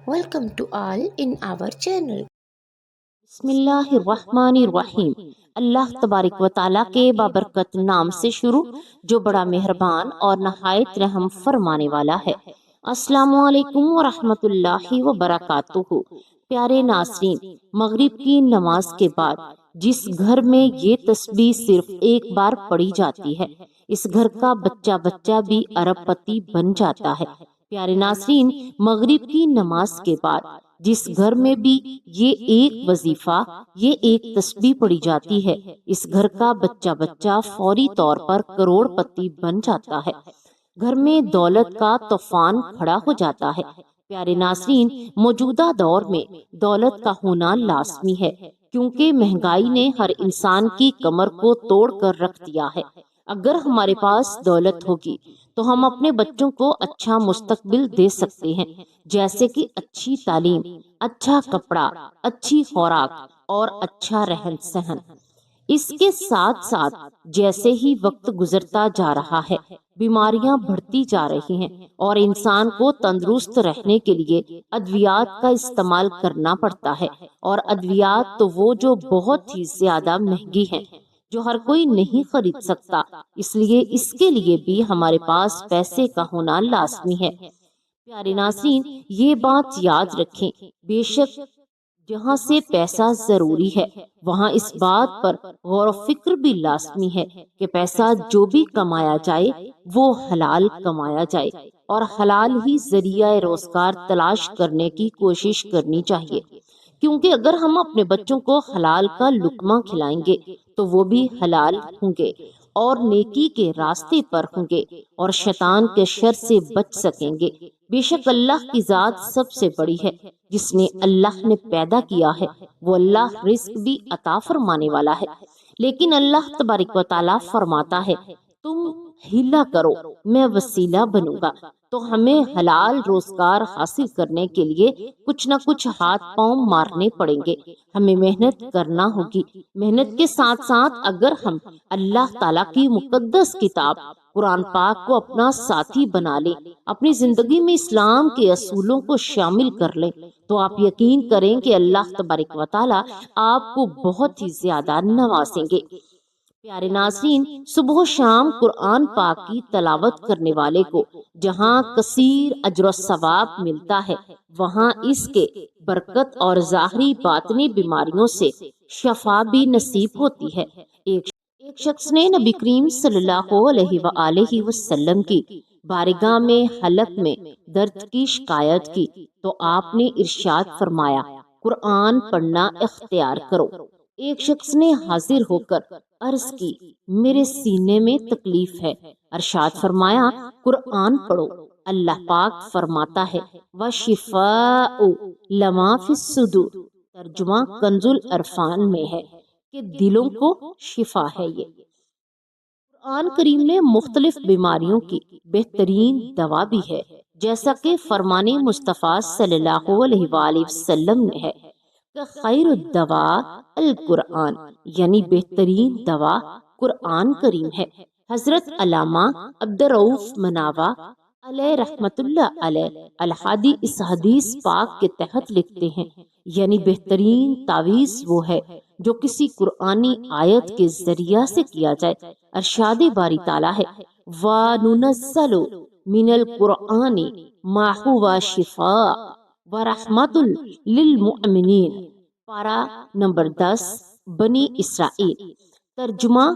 Welcome to all in our channel. بسم اللہ الرحمن الرحیم۔ اللہ تبارک و تعالیٰ کے بابرکت نام سے شروع جو بڑا مہربان اور نہایت رحم فرمانے والا ہے۔ السلام علیکم ورحمۃ اللہ وبرکاتہ۔ پیارے ناظرین، مغرب کی نماز کے بعد جس گھر میں یہ تسبیح صرف ایک بار پڑھی جاتی ہے، اس گھر کا بچہ بچہ بھی ارب پتی بن جاتا ہے۔ پیارے ناظرین، مغرب کی نماز کے بعد جس گھر میں بھی یہ ایک وظیفہ، یہ ایک تسبیح پڑھی جاتی ہے، اس گھر کا بچہ بچہ فوری طور پر کروڑ پتی بن جاتا ہے۔ گھر میں دولت کا طوفان کھڑا ہو جاتا ہے۔ پیارے ناظرین، موجودہ دور میں دولت کا ہونا لازمی ہے، کیونکہ مہنگائی نے ہر انسان کی کمر کو توڑ کر رکھ دیا ہے۔ اگر ہمارے پاس دولت ہوگی تو ہم اپنے بچوں کو اچھا مستقبل دے سکتے ہیں، جیسے کہ اچھی تعلیم، اچھا کپڑا، اچھی خوراک اور اچھا رہن سہن۔ اس کے ساتھ ساتھ جیسے ہی وقت گزرتا جا رہا ہے، بیماریاں بڑھتی جا رہی ہیں اور انسان کو تندرست رہنے کے لیے ادویات کا استعمال کرنا پڑتا ہے، اور ادویات تو وہ جو بہت ہی زیادہ مہنگی ہیں، جو ہر کوئی نہیں خرید سکتا۔ اس لیے اس کے لیے بھی ہمارے پاس پیسے کا ہونا لازمی ہے۔ پیارے ناظرین، یہ بات یاد رکھیں، بے شک جہاں سے پیسہ ضروری ہے، وہاں اس بات پر غور و فکر بھی لازمی ہے کہ پیسہ جو بھی کمایا جائے وہ حلال کمایا جائے، اور حلال ہی ذریعہ روزگار تلاش کرنے کی کوشش کرنی چاہیے، کیونکہ اگر ہم اپنے بچوں کو حلال کا لقمہ کھلائیں گے تو وہ بھی حلال ہوں گے اور نیکی کے راستے پر ہوں گے اور شیطان کے شر سے بچ سکیں گے۔ بے شک اللہ کی ذات سب سے بڑی ہے، جس نے اللہ نے پیدا کیا ہے، وہ اللہ رزق بھی عطا فرمانے والا ہے۔ لیکن اللہ تبارک و تعالیٰ فرماتا ہے، تم ہیلا کرو، میں وسیلہ بنوں گا۔ تو ہمیں حلال روزگار حاصل کرنے کے لیے کچھ نہ کچھ ہاتھ پاؤں مارنے پڑیں گے، ہمیں محنت کرنا ہوگی۔ محنت کے ساتھ ساتھ اگر ہم اللہ تعالیٰ کی مقدس کتاب قرآن پاک کو اپنا ساتھی بنا لیں، اپنی زندگی میں اسلام کے اصولوں کو شامل کر لیں، تو آپ یقین کریں کہ اللہ تبارک و تعالیٰ آپ کو بہت ہی زیادہ نوازیں گے۔ پیارے ناظرین، صبح و شام قرآن پاک کی تلاوت کرنے والے کو جہاں کثیر اجر و ثواب ملتا ہے، وہاں اس کے برکت اور ظاہری باطنی بیماریوں سے شفا بھی نصیب ہوتی ہے۔ ایک شخص نے نبی کریم صلی اللہ علیہ وآلہ وسلم کی بارگاہ میں حلق میں درد کی شکایت کی تو آپ نے ارشاد فرمایا، قرآن پڑھنا اختیار کرو۔ ایک شخص نے حاضر ہو کر عرض کی، میرے سینے میں تکلیف ہے۔ ارشاد فرمایا، قرآن پڑھو۔ اللہ پاک فرماتا ہے، وَشِفَاءُ لَمَا فِي الصُّدُورِ، ترجمہ کنز العرفان میں ہے کہ دلوں کو شفا ہے۔ یہ قرآن کریم میں مختلف بیماریوں کی بہترین دوا بھی ہے، جیسا کہ فرمان مصطفیٰ صلی اللہ علیہ وآلہ وسلم میں ہے کہ خیر الدواء القرآن، یعنی بہترین دوا قرآن کریم ہے۔ حضرت علامہ عبدالرؤف مناوا علیہ رحمت اللہ علیہ الحادی اس حدیث پاک کے تحت لکھتے ہیں، یعنی بہترین تعویذ وہ ہے جو کسی قرآنی آیت کے ذریعہ سے کیا جائے۔ ارشاد باری تعالیٰ ہے، وَنُنَزَّلُ مِنَ الْقُرْآنِ مَا هُوَ شِفَاءٌ وَرَحْمَةٌ لِلْمُؤْمِنِينَ، پارہ نمبر 10 بنی اسرائیل۔ ترجمہ،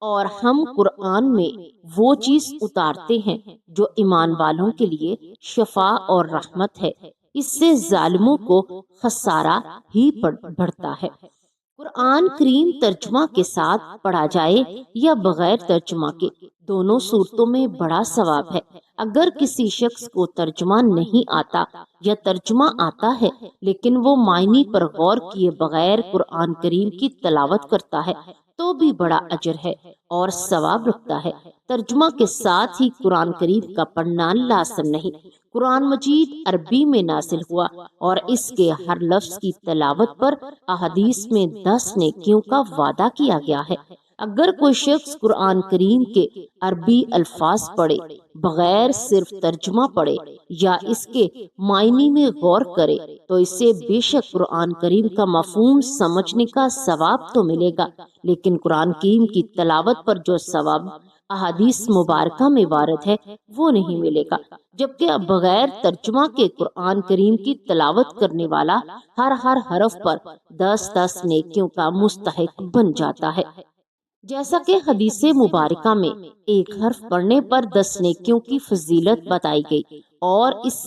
اور ہم قرآن میں وہ چیز اتارتے ہیں جو ایمان والوں کے لیے شفا اور رحمت ہے، اس سے ظالموں کو خسارہ ہی بڑھتا ہے۔ قرآن کریم ترجمہ کے ساتھ پڑھا جائے یا بغیر ترجمہ کے، دونوں صورتوں میں بڑا ثواب ہے۔ اگر کسی شخص کو ترجمہ نہیں آتا یا ترجمہ آتا ہے لیکن وہ معنی پر غور کیے بغیر قرآن کریم کی تلاوت کرتا ہے تو بھی بڑا اجر ہے اور ثواب رکھتا ہے۔ ترجمہ کے ساتھ ہی قرآن کریم کا پڑھنا لازم نہیں۔ قرآن مجید عربی میں نازل ہوا اور اس کے ہر لفظ کی تلاوت پر احادیث میں 10 نیکیوں کا وعدہ کیا گیا ہے۔ اگر کوئی شخص قرآن کریم کے عربی الفاظ پڑھے بغیر صرف ترجمہ پڑھے یا اس کے معنی میں غور کرے تو اسے بے شک قرآن کریم کا مفہوم سمجھنے کا ثواب تو ملے گا، لیکن قرآن کریم کی تلاوت پر جو ثواب احادیث مبارکہ میں وارد ہے وہ نہیں ملے گا، جبکہ بغیر ترجمہ کے قرآن کریم کی تلاوت کرنے والا ہر حرف پر 10 نیکیوں کا مستحق بن جاتا ہے۔ جیسا کہ حدیث مبارکہ میں ایک حرف پڑھنے پر 10 نیکیوں کی فضیلت بتائی گئی اور اس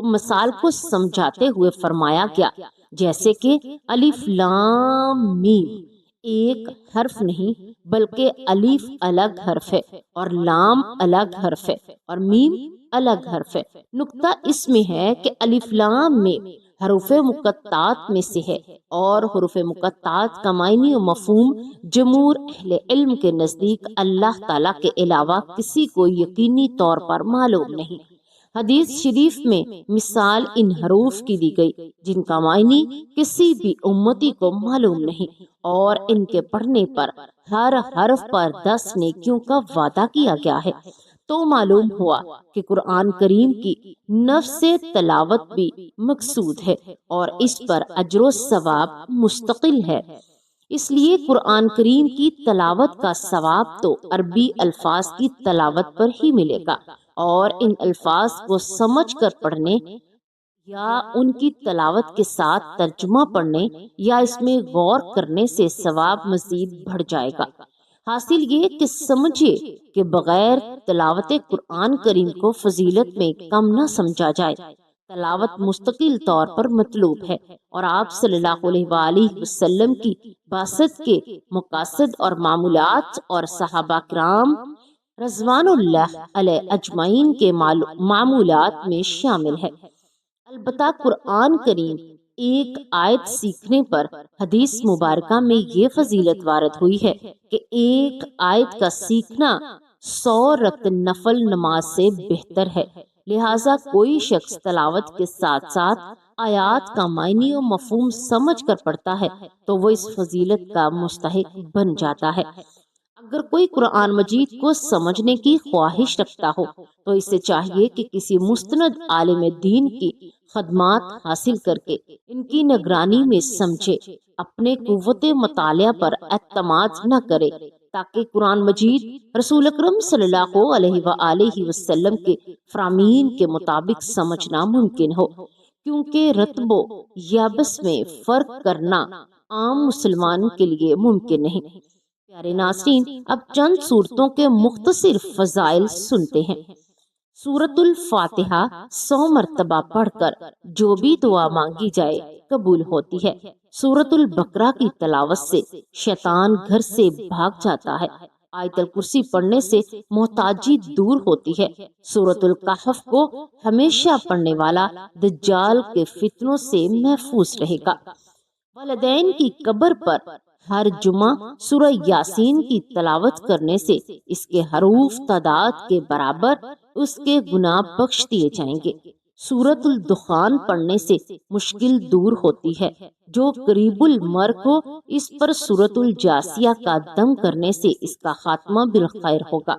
مثال کو سمجھاتے ہوئے فرمایا گیا جیسے کہ الف لام میم ایک حرف نہیں بلکہ الف الگ حرف ہے اور لام الگ حرف ہے اور میم الگ حرف ہے۔ نقطہ اس میں ہے کہ الف لام میم حروف مقطعات میں سے ہے اور حروف مقطعات کا معنی و مفہوم جمہور اہل علم کے نزدیک اللہ تعالیٰ کے علاوہ کسی کو یقینی طور پر معلوم نہیں۔ حدیث شریف میں مثال ان حروف کی دی گئی جن کا معنی کسی بھی امتی کو معلوم نہیں اور ان کے پڑھنے پر ہر حرف پر 10 نیکیوں کا وعدہ کیا گیا ہے، تو معلوم ہوا کہ قرآن کریم کی نفس تلاوت بھی مقصود ہے اور اس پر اجر و ثواب مستقل ہے۔ اس لیے قرآن کریم کی تلاوت کا ثواب تو عربی الفاظ کی تلاوت پر ہی ملے گا اور ان الفاظ کو سمجھ کر پڑھنے یا ان کی تلاوت کے ساتھ ترجمہ پڑھنے یا اس میں غور کرنے سے ثواب مزید بڑھ جائے گا۔ حاصل یہ کہ سمجھے کہ بغیر تلاوت قرآن کریم کو فضیلت میں کم نہ سمجھا جائے۔ تلاوت مستقل طور پر مطلوب ہے اور آپ صلی اللہ علیہ وآلہ وسلم کی بعثت کے مقاصد اور معمولات اور صحابہ کرام رضوان اللہ علیہ اجمعین کے معمولات میں شامل ہے۔ البتہ قرآن کریم ایک آیت سیکھنے پر حدیث مبارکہ میں یہ فضیلت وارد ہوئی ہے کہ ایک آیت کا سیکھنا 100 رکعت نفل نماز سے بہتر ہے، لہٰذا کوئی شخص تلاوت کے ساتھ ساتھ آیات کا معنی و مفہوم سمجھ کر پڑھتا ہے تو وہ اس فضیلت کا مستحق بن جاتا ہے۔ اگر کوئی قرآن مجید کو سمجھنے کی خواہش رکھتا ہو تو اسے چاہیے کہ کسی مستند عالم دین کی خدمات حاصل کر کے ان کی نگرانی میں سمجھے، اپنے قوت مطالعہ پر اعتماد نہ کرے تاکہ قرآن مجید رسول اکرم صلی اللہ علیہ وآلہ وسلم کے فرامین کے مطابق سمجھنا ممکن ہو، کیونکہ رتب و یابس میں فرق کرنا عام مسلمان کے لیے ممکن نہیں۔ پیارے ناظرین، اب چند سورتوں کے مختصر فضائل سنتے ہیں۔ سورۃ الفاتحہ 100 مرتبہ پڑھ کر جو بھی دعا مانگی جائے قبول ہوتی ہے۔ سورۃ البقرہ کی تلاوت سے شیطان گھر سے بھاگ جاتا ہے۔ آیت الکرسی پڑھنے سے محتاجی دور ہوتی ہے۔ سورۃ الکہف کو ہمیشہ پڑھنے والا دجال کے فتنوں سے محفوظ رہے گا۔ والدین کی قبر پر ہر جمعہ سورہ یاسین کی تلاوت کرنے سے اس کے حروف تعداد کے برابر اس کے گناہ بخش دیے جائیں گے۔ سورۃ الدخان پڑھنے سے مشکل دور ہوتی ہے۔ جو قریب المرگ ہو اس پر سورۃ الجاسیہ کا دم کرنے سے اس کا خاتمہ بالخیر ہوگا۔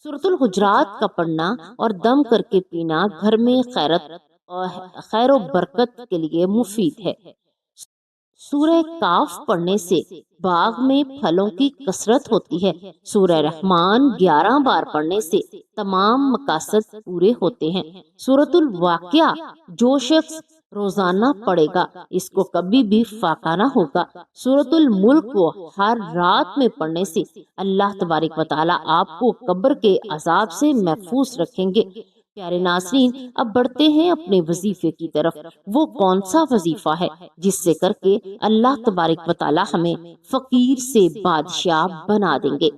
سورۃ الحجرات کا پڑھنا اور دم کر کے پینا گھر میں خیر و برکت کے لیے مفید ہے۔ سورہ کاف پڑھنے سے باغ میں پھلوں کی کثرت ہوتی ہے۔ سورہ رحمان 11 بار پڑھنے سے تمام مقاصد پورے ہوتے ہیں۔ سورۃ الواقعہ جو شخص روزانہ پڑھے گا اس کو کبھی بھی فاقہ نہ ہوگا۔ سورۃ الملک کو ہر رات میں پڑھنے سے اللہ تبارک و تعالی آپ کو قبر کے عذاب سے محفوظ رکھیں گے۔ پیارے ناظرین، اب بڑھتے ہیں اپنے وظیفے کی طرف۔ وہ کون سا وظیفہ ہے جس سے کر کے اللہ تبارک و تعالی ہمیں فقیر سے بادشاہ بنا دیں گے،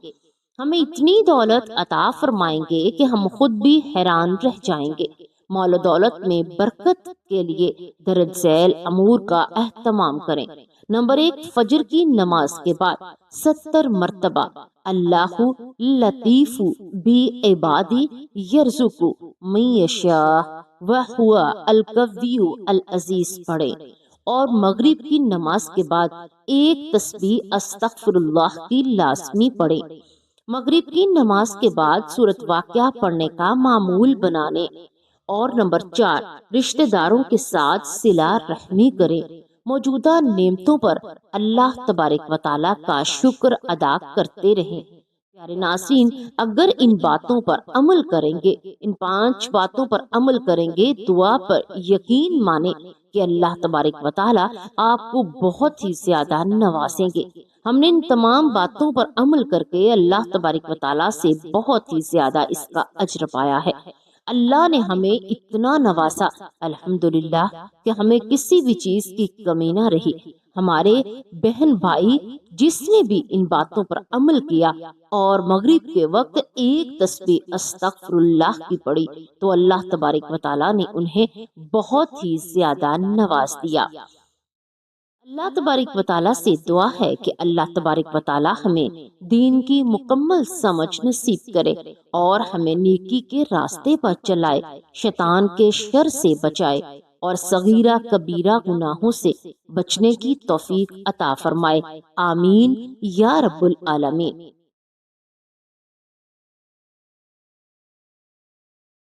ہمیں اتنی دولت عطا فرمائیں گے کہ ہم خود بھی حیران رہ جائیں گے۔ مال و دولت میں برکت کے لیے درج ذیل امور کا اہتمام کریں۔ نمبر 1، فجر کی نماز کے بعد 70 مرتبہ اللہ لطیف بی عبادی یرزق من یشاء وہو القوی العزیز پڑھیں اور مغرب کی نماز کے بعد ایک تسبیح استغفر اللہ کی لازمی پڑھیں۔ مغرب کی نماز کے بعد سورۃ واقعہ پڑھنے کا معمول بنانے۔ اور نمبر 4، رشتہ داروں کے ساتھ صلہ رحمی کریں۔ موجودہ نعمتوں پر اللہ تبارک و تعالیٰ کا شکر ادا کرتے رہیں۔ پیارے ناظرین، اگر ان باتوں پر عمل کریں گے، ان 5 باتوں پر عمل کریں گے، دعا پر یقین مانیں کہ اللہ تبارک و تعالیٰ آپ کو بہت ہی زیادہ نوازیں گے۔ ہم نے ان تمام باتوں پر عمل کر کے اللہ تبارک و تعالیٰ سے بہت ہی زیادہ اس کا اجر پایا ہے۔ اللہ نے ہمیں اتنا نوازا الحمدللہ کہ ہمیں کسی بھی چیز کی کمی نہ رہی۔ ہمارے بہن بھائی جس نے بھی ان باتوں پر عمل کیا اور مغرب کے وقت ایک تسبیح استغفر اللہ کی پڑھی تو اللہ تبارک و تعالیٰ نے انہیں بہت ہی زیادہ نواز دیا۔ اللہ تبارک و تعالیٰ سے دعا ہے کہ اللہ تبارک و تعالیٰ ہمیں دین کی مکمل سمجھ نصیب کرے اور ہمیں نیکی کے راستے پر چلائے، شیطان کے شر سے بچائے اور صغیرہ کبیرہ گناہوں سے بچنے کی توفیق عطا فرمائے۔ آمین یا رب العالمین۔